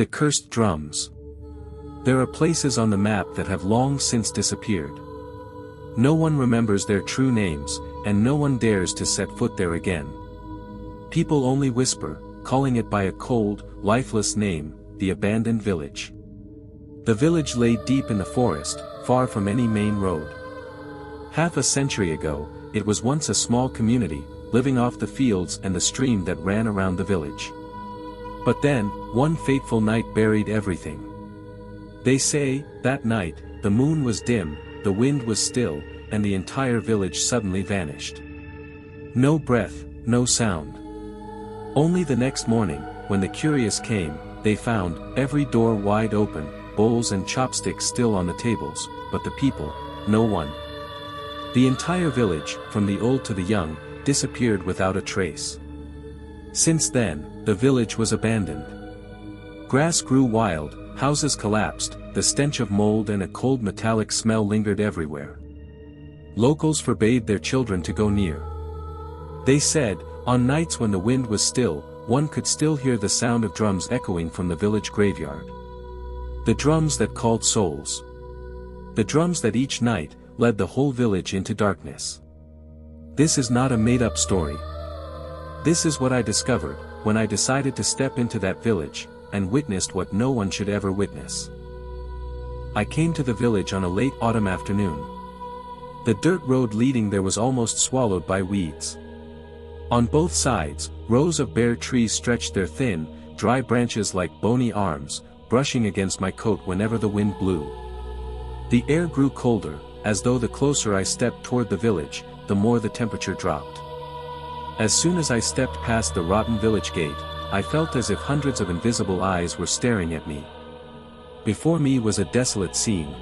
The cursed drums. There are places on the map that have long since disappeared. No one remembers their true names, and no one dares to set foot there again. People only whisper, calling it by a cold, lifeless name, the abandoned village. The village lay deep in the forest, far from any main road. Half a century ago, it was once a small community, living off the fields and the stream that ran around the village. But then, one fateful night buried everything. They say, that night, the moon was dim, the wind was still, and the entire village suddenly vanished. No breath, no sound. Only the next morning, when the curious came, they found every door wide open, bowls and chopsticks still on the tables, but the people, no one. The entire village, from the old to the young, disappeared without a trace. Since then, the village was abandoned. Grass grew wild, houses collapsed, the stench of mold and a cold metallic smell lingered everywhere. Locals forbade their children to go near. They said, on nights when the wind was still, one could still hear the sound of drums echoing from the village graveyard. The drums that called souls. The drums that each night, led the whole village into darkness. This is not a made-up story. This is what I discovered, when I decided to step into that village, and witnessed what no one should ever witness. I came to the village on a late autumn afternoon. The dirt road leading there was almost swallowed by weeds. On both sides, rows of bare trees stretched their thin, dry branches like bony arms, brushing against my coat whenever the wind blew. The air grew colder, as though the closer I stepped toward the village, the more the temperature dropped. As soon as I stepped past the rotten village gate, I felt as if hundreds of invisible eyes were staring at me. Before me was a desolate scene.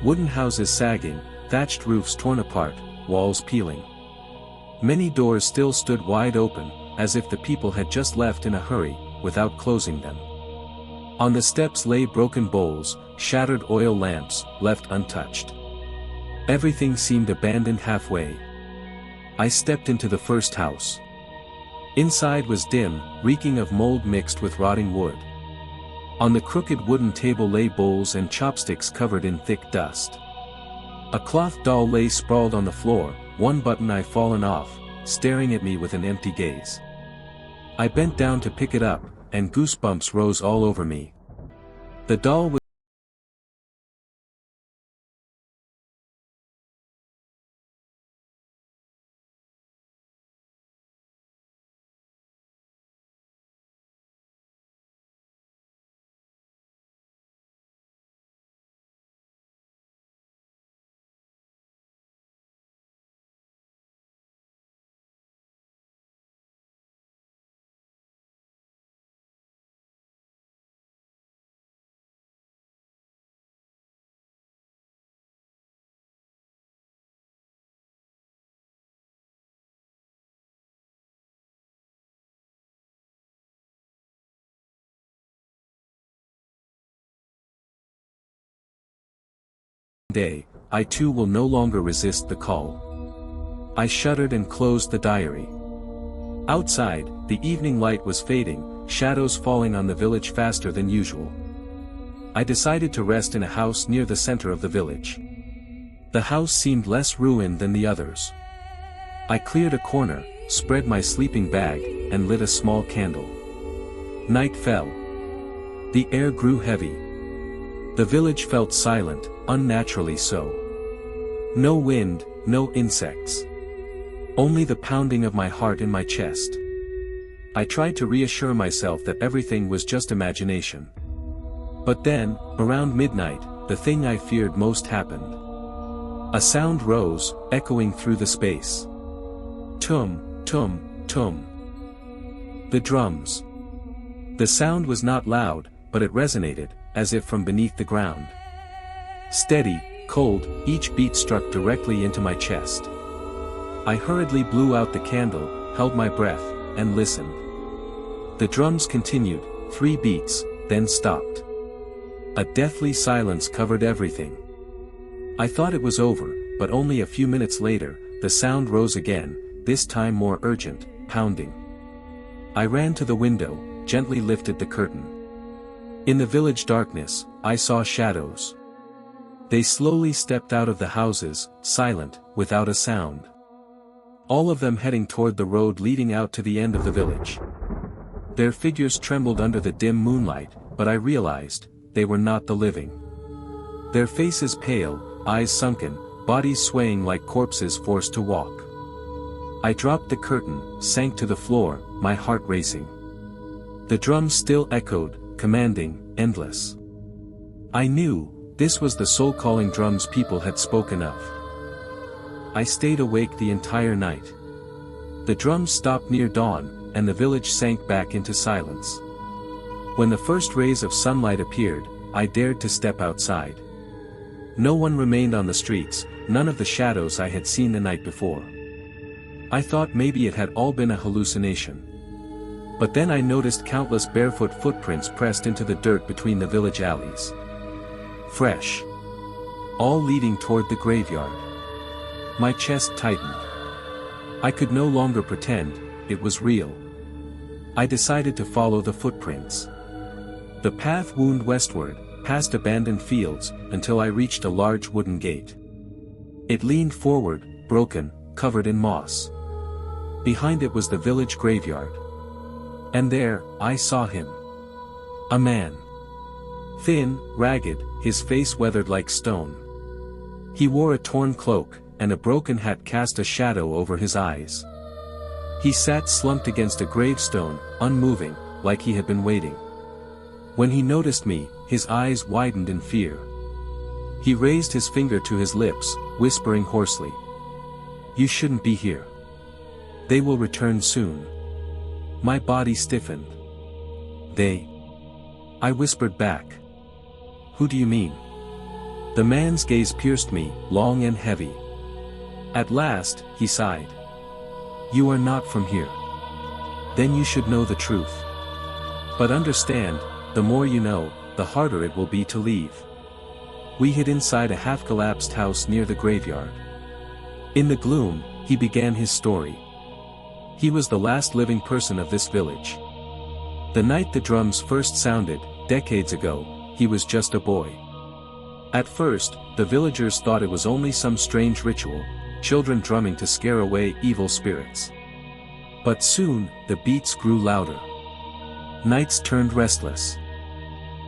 Wooden houses sagging, thatched roofs torn apart, walls peeling. Many doors still stood wide open, as if the people had just left in a hurry, without closing them. On the steps lay broken bowls, shattered oil lamps, left untouched. Everything seemed abandoned halfway. I stepped into the first house. Inside was dim, reeking of mold mixed with rotting wood. On the crooked wooden table lay bowls and chopsticks covered in thick dust. A cloth doll lay sprawled on the floor, one button eye fallen off, staring at me with an empty gaze. I bent down to pick it up, and goosebumps rose all over me. The doll was day, I too will no longer resist the call. I shuddered and closed the diary. Outside, the evening light was fading, shadows falling on the village faster than usual. I decided to rest in a house near the center of the village. The house seemed less ruined than the others. I cleared a corner, spread my sleeping bag, and lit a small candle. Night fell. The air grew heavy. The village felt silent, unnaturally so. No wind, no insects. Only the pounding of my heart in my chest. I tried to reassure myself that everything was just imagination. But then, around midnight, the thing I feared most happened. A sound rose, echoing through the space. Tum, tum, tum. The drums. The sound was not loud, but it resonated, as if from beneath the ground. Steady, cold, each beat struck directly into my chest. I hurriedly blew out the candle, held my breath, and listened. The drums continued, 3 beats, then stopped. A deathly silence covered everything. I thought it was over, but only a few minutes later, the sound rose again, this time more urgent, pounding. I ran to the window, gently lifted the curtain. In the village darkness, I saw shadows. They slowly stepped out of the houses, silent, without a sound. All of them heading toward the road leading out to the end of the village. Their figures trembled under the dim moonlight, but I realized, they were not the living. Their faces pale, eyes sunken, bodies swaying like corpses forced to walk. I dropped the curtain, sank to the floor, my heart racing. The drums still echoed, commanding, endless. I knew, this was the soul-calling drums people had spoken of. I stayed awake the entire night. The drums stopped near dawn, and the village sank back into silence. When the first rays of sunlight appeared, I dared to step outside. No one remained on the streets, none of the shadows I had seen the night before. I thought maybe it had all been a hallucination. But then I noticed countless barefoot footprints pressed into the dirt between the village alleys. Fresh. All leading toward the graveyard. My chest tightened. I could no longer pretend, it was real. I decided to follow the footprints. The path wound westward, past abandoned fields, until I reached a large wooden gate. It leaned forward, broken, covered in moss. Behind it was the village graveyard. And there, I saw him. A man. Thin, ragged, his face weathered like stone. He wore a torn cloak, and a broken hat cast a shadow over his eyes. He sat slumped against a gravestone, unmoving, like he had been waiting. When he noticed me, his eyes widened in fear. He raised his finger to his lips, whispering hoarsely. "You shouldn't be here. They will return soon." My body stiffened. "They?" I whispered back. "Who do you mean?" The man's gaze pierced me, long and heavy. At last, he sighed. "You are not from here. Then you should know the truth. But understand, the more you know, the harder it will be to leave." We hid inside a half-collapsed house near the graveyard. In the gloom, he began his story. He was the last living person of this village. The night the drums first sounded, decades ago, he was just a boy. At first, the villagers thought it was only some strange ritual, children drumming to scare away evil spirits. But soon, the beats grew louder. Nights turned restless.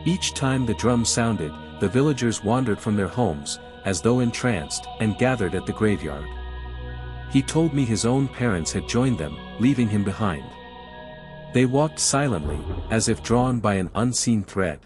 Each time the drum sounded, the villagers wandered from their homes, as though entranced, and gathered at the graveyard. He told me his own parents had joined them, leaving him behind. They walked silently, as if drawn by an unseen thread.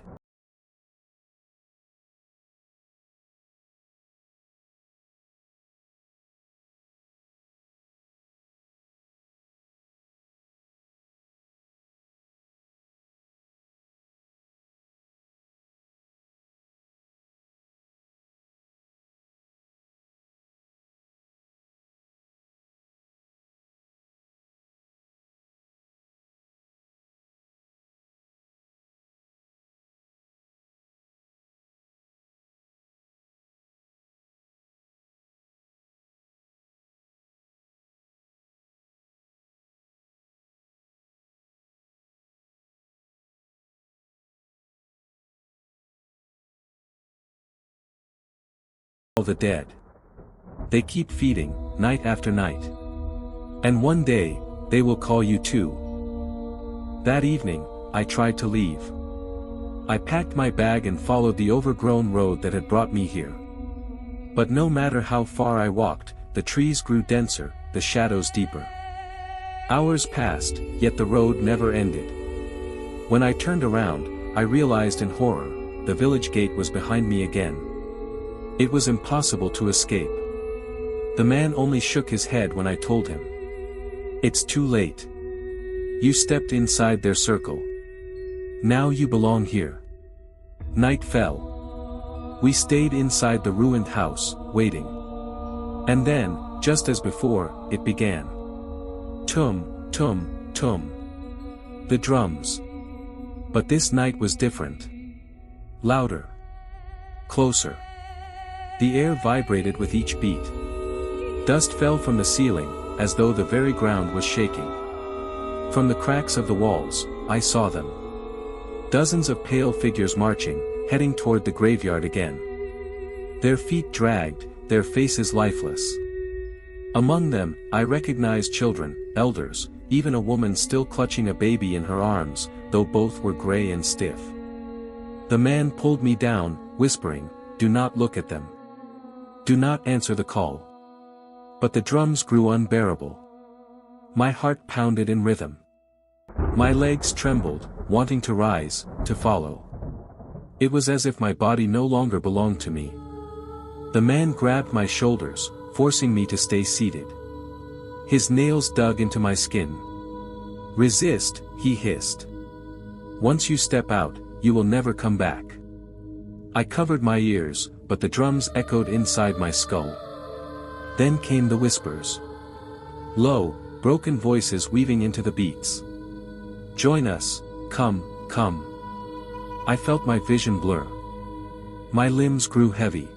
All the dead. They keep feeding, night after night. And one day, they will call you too. That evening, I tried to leave. I packed my bag and followed the overgrown road that had brought me here. But no matter how far I walked, the trees grew denser, the shadows deeper. Hours passed, yet the road never ended. When I turned around, I realized in horror, the village gate was behind me again. It was impossible to escape. The man only shook his head when I told him. "It's too late. You stepped inside their circle. Now you belong here." Night fell. We stayed inside the ruined house, waiting. And then, just as before, it began. Tum, tum, tum. The drums. But this night was different. Louder. Closer. The air vibrated with each beat. Dust fell from the ceiling, as though the very ground was shaking. From the cracks of the walls, I saw them. Dozens of pale figures marching, heading toward the graveyard again. Their feet dragged, their faces lifeless. Among them, I recognized children, elders, even a woman still clutching a baby in her arms, though both were gray and stiff. The man pulled me down, whispering, "Do not look at them. Do not answer the call." But the drums grew unbearable. My heart pounded in rhythm. My legs trembled, wanting to rise, to follow. It was as if my body no longer belonged to me. The man grabbed my shoulders, forcing me to stay seated. His nails dug into my skin. "Resist," he hissed. "Once you step out, you will never come back." I covered my ears, but the drums echoed inside my skull. Then came the whispers. Low, broken voices weaving into the beats. "Join us, come, come." I felt my vision blur. My limbs grew heavy.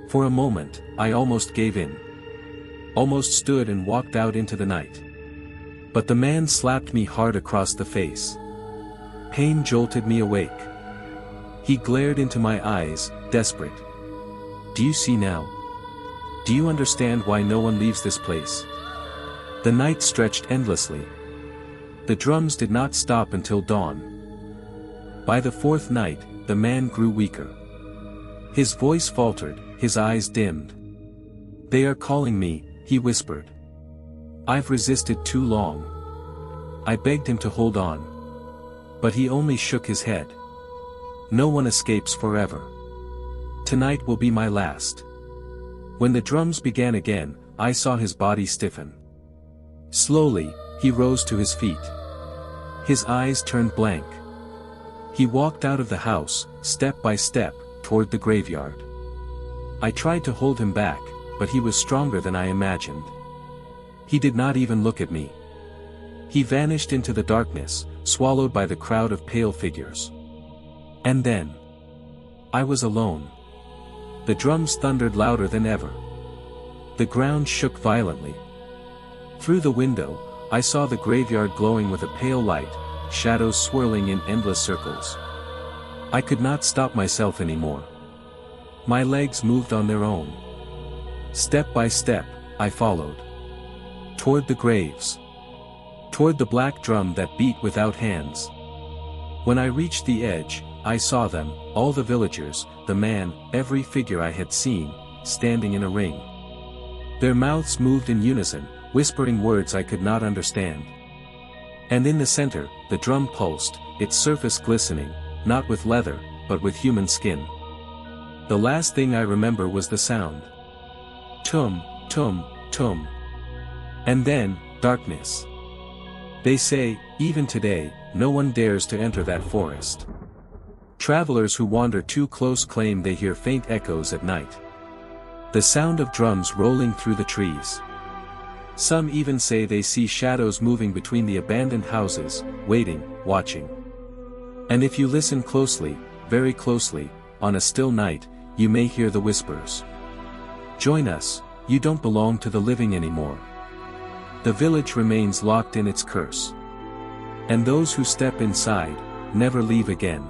For a moment, I almost gave in. Almost stood and walked out into the night. But the man slapped me hard across the face. Pain jolted me awake. He glared into my eyes, desperate. "Do you see now? Do you understand why no one leaves this place?" The night stretched endlessly. The drums did not stop until dawn. By the fourth night, the man grew weaker. His voice faltered, his eyes dimmed. "They are calling me," he whispered. "I've resisted too long." I begged him to hold on. But he only shook his head. "No one escapes forever. Tonight will be my last." When the drums began again, I saw his body stiffen. Slowly, he rose to his feet. His eyes turned blank. He walked out of the house, step by step, toward the graveyard. I tried to hold him back, but he was stronger than I imagined. He did not even look at me. He vanished into the darkness, swallowed by the crowd of pale figures. And then, I was alone. The drums thundered louder than ever. The ground shook violently. Through the window, I saw the graveyard glowing with a pale light, shadows swirling in endless circles. I could not stop myself anymore. My legs moved on their own. Step by step, I followed. Toward the graves. Toward the black drum that beat without hands. When I reached the edge, I saw them, all the villagers, the man, every figure I had seen, standing in a ring. Their mouths moved in unison, whispering words I could not understand. And in the center, the drum pulsed, its surface glistening, not with leather, but with human skin. The last thing I remember was the sound. Tum, tum, tum. And then, darkness. They say, even today, no one dares to enter that forest. Travelers who wander too close claim they hear faint echoes at night. The sound of drums rolling through the trees. Some even say they see shadows moving between the abandoned houses, waiting, watching. And if you listen closely, very closely, on a still night, you may hear the whispers. Join us, you don't belong to the living anymore. The village remains locked in its curse. And those who step inside, never leave again.